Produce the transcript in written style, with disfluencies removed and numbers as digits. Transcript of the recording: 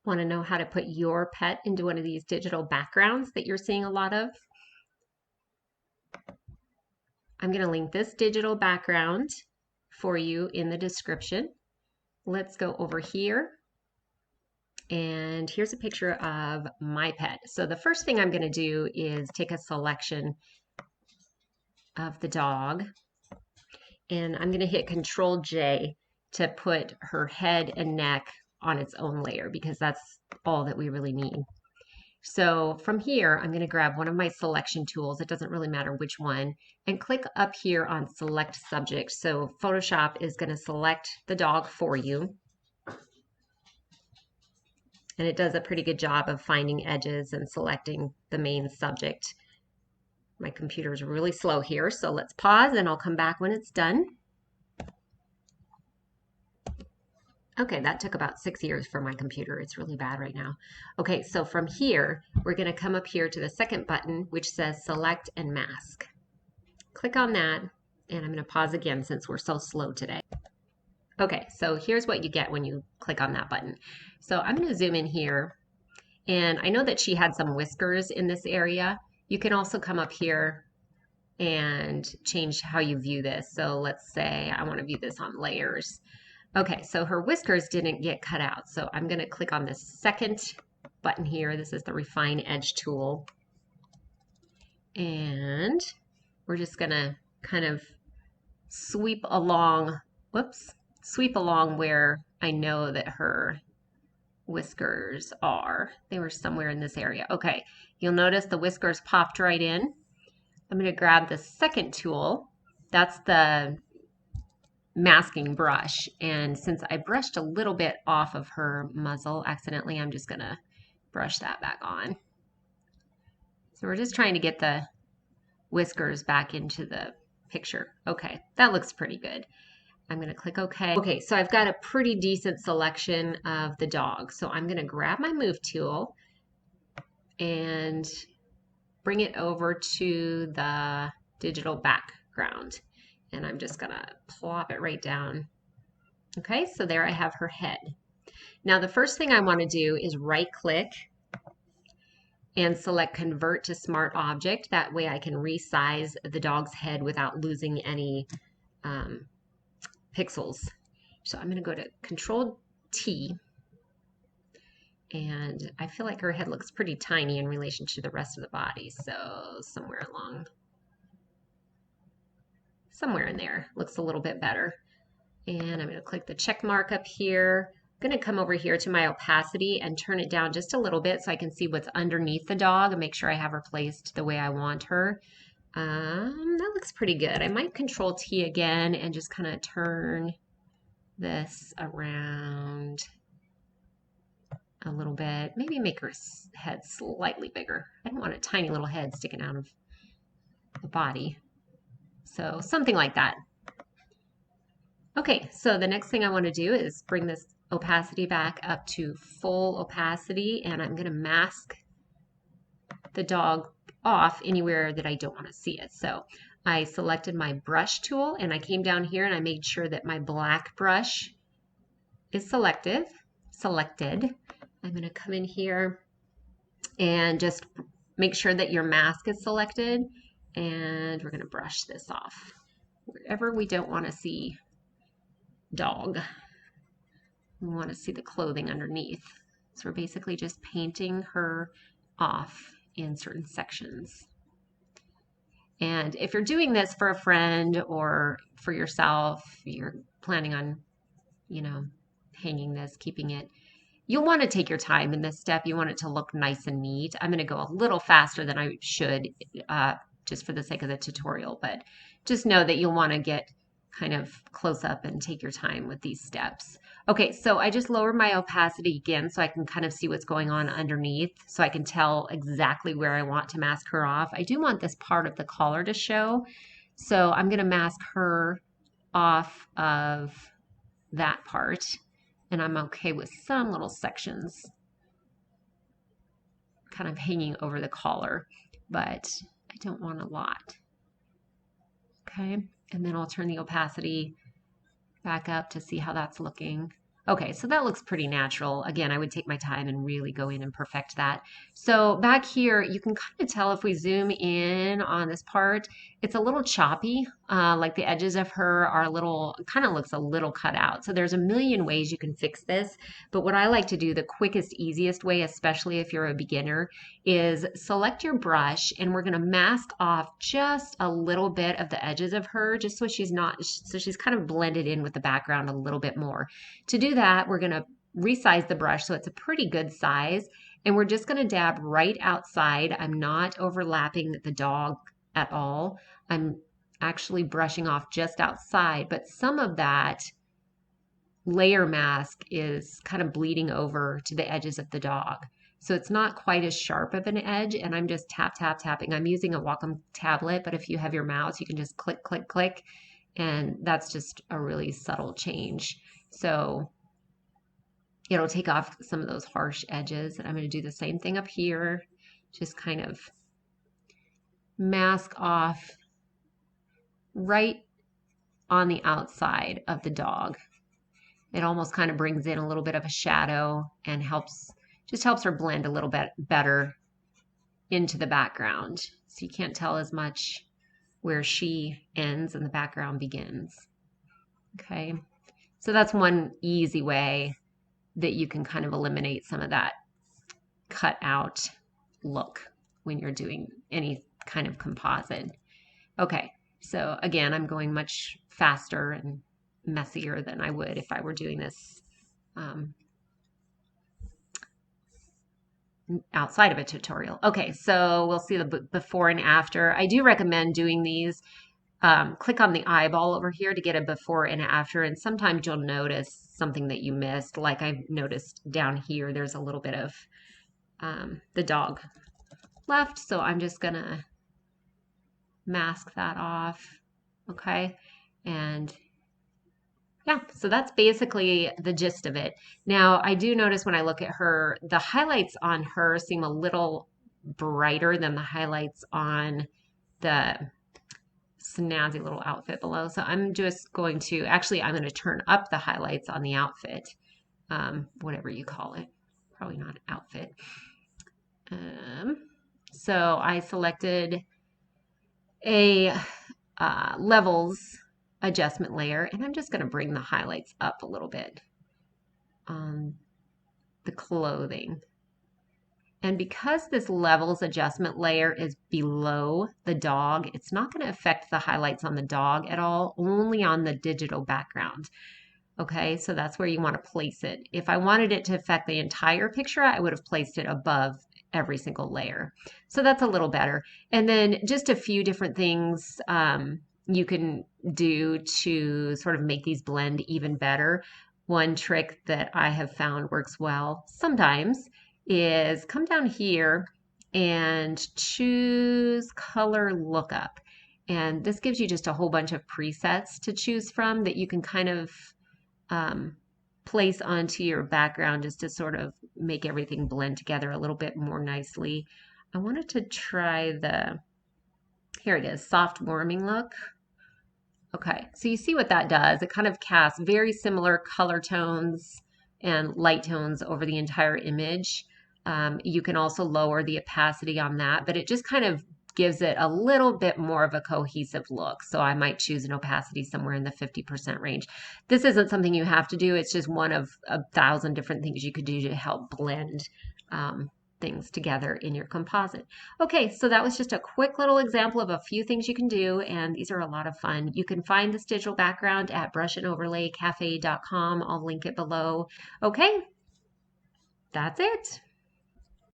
Want to know how to put your pet into one of these digital backgrounds that you're seeing a lot of? I'm going to link this digital background for you in the description. Let's go over here. And here's a picture of my pet. So the first thing I'm going to do is take a selection of the dog. And I'm going to hit Control J to put her head and neck on its own layer because that's all that we really need. So from here, I'm going to grab one of my selection tools. It doesn't really matter which one, and click up here on Select Subject. So Photoshop is going to select the dog for you. And it does a pretty good job of finding edges and selecting the main subject. My computer is really slow here, so let's pause and I'll come back when it's done. Okay, that took about 6 years for my computer. It's really bad right now. Okay, so from here, we're going to come up here to the second button, which says Select and Mask. Click on that, and I'm going to pause again since we're so slow today. Okay, so here's what you get when you click on that button. So I'm going to zoom in here, and I know that she had some whiskers in this area. You can also come up here and change how you view this. So let's say I want to view this on layers. Okay, so her whiskers didn't get cut out. So I'm going to click on this second button here. This is the Refine Edge tool. And we're just going to kind of sweep along where I know that her whiskers are. They were somewhere in this area. Okay, you'll notice the whiskers popped right in. I'm going to grab the second tool. That's the masking brush, and since I brushed a little bit off of her muzzle accidentally, I'm just gonna brush that back on. So we're just trying to get the whiskers back into the picture. Okay, that looks pretty good. I'm gonna click OK. Okay, so I've got a pretty decent selection of the dog. So I'm gonna grab my Move tool and bring it over to the digital background. And I'm just gonna plop it right down. Okay, so there I have her head. Now the first thing I want to do is right click and select Convert to Smart Object. That way I can resize the dog's head without losing any pixels. So I'm going to go to Control T, and I feel like her head looks pretty tiny in relation to the rest of the body. So somewhere in there looks a little bit better. And I'm going to click the check mark up here. I'm going to come over here to my opacity and turn it down just a little bit so I can see what's underneath the dog and make sure I have her placed the way I want her. That looks pretty good. I might Control T again and just kind of turn this around a little bit. Maybe make her head slightly bigger. I don't want a tiny little head sticking out of the body. So something like that. Okay, so the next thing I want to do is bring this opacity back up to full opacity, and I'm going to mask the dog off anywhere that I don't want to see it. So I selected my brush tool, and I came down here and I made sure that my black brush is selected. I'm going to come in here and just make sure that your mask is selected, and we're going to brush this off wherever we don't want to see dog. We want to see the clothing underneath. So we're basically just painting her off in certain sections. And if you're doing this for a friend or for yourself, you're planning on, hanging this, keeping it, you'll want to take your time in this step. You want it to look nice and neat. I'm going to go a little faster than I should just for the sake of the tutorial, but just know that you'll want to get kind of close up and take your time with these steps. Okay, so I just lowered my opacity again so I can kind of see what's going on underneath, so I can tell exactly where I want to mask her off. I do want this part of the collar to show, so I'm going to mask her off of that part, and I'm okay with some little sections kind of hanging over the collar, but I don't want a lot. Okay, and then I'll turn the opacity back up to see how that's looking. Okay, so that looks pretty natural. Again, I would take my time and really go in and perfect that. So back here, you can kind of tell if we zoom in on this part, it's a little choppy, like the edges of her are a little, kind of looks a little cut out. So there's a million ways you can fix this, but what I like to do, the quickest, easiest way, especially if you're a beginner, is select your brush and we're gonna mask off just a little bit of the edges of her, just so she's not, so she's kind of blended in with the background a little bit more. To do that, we're going to resize the brush so it's a pretty good size. And we're just going to dab right outside. I'm not overlapping the dog at all. I'm actually brushing off just outside, but some of that layer mask is kind of bleeding over to the edges of the dog. So it's not quite as sharp of an edge, and I'm just tapping. I'm using a Wacom tablet, but if you have your mouse, you can just click, click, click, and that's just a really subtle change. So it'll take off some of those harsh edges. And I'm going to do the same thing up here. Just kind of mask off right on the outside of the dog. It almost kind of brings in a little bit of a shadow and just helps her blend a little bit better into the background. So you can't tell as much where she ends and the background begins. Okay, so that's one easy way that you can kind of eliminate some of that cut out look when you're doing any kind of composite. Okay, so again, I'm going much faster and messier than I would if I were doing this outside of a tutorial. Okay, so we'll see the before and after. I do recommend doing these. Click on the eyeball over here to get a before and after, and sometimes you'll notice something that you missed. Like I've noticed down here, there's a little bit of the dog left, so I'm just gonna mask that off. Okay, and yeah, so that's basically the gist of it. Now, I do notice when I look at her, the highlights on her seem a little brighter than the highlights on the snazzy little outfit below. So I'm just going to, actually, I'm going to turn up the highlights on the outfit, whatever you call it. Probably not outfit. So I selected a levels adjustment layer, and I'm just going to bring the highlights up a little bit on the clothing. And because this levels adjustment layer is below the dog, it's not going to affect the highlights on the dog at all, only on the digital background. Okay, so that's where you want to place it. If I wanted it to affect the entire picture, I would have placed it above every single layer. So that's a little better. And then just a few different things you can do to sort of make these blend even better. One trick that I have found works well sometimes is come down here and choose color lookup. And this gives you just a whole bunch of presets to choose from that you can kind of place onto your background just to sort of make everything blend together a little bit more nicely. I wanted to try the, here it is, soft warming look. Okay, so you see what that does. It kind of casts very similar color tones and light tones over the entire image. You can also lower the opacity on that, but it just kind of gives it a little bit more of a cohesive look. So I might choose an opacity somewhere in the 50% range. This isn't something you have to do. It's just one of 1,000 different things you could do to help blend things together in your composite. Okay, so that was just a quick little example of a few things you can do, and these are a lot of fun. You can find this digital background at brushandoverlaycafe.com. I'll link it below. Okay, that's it.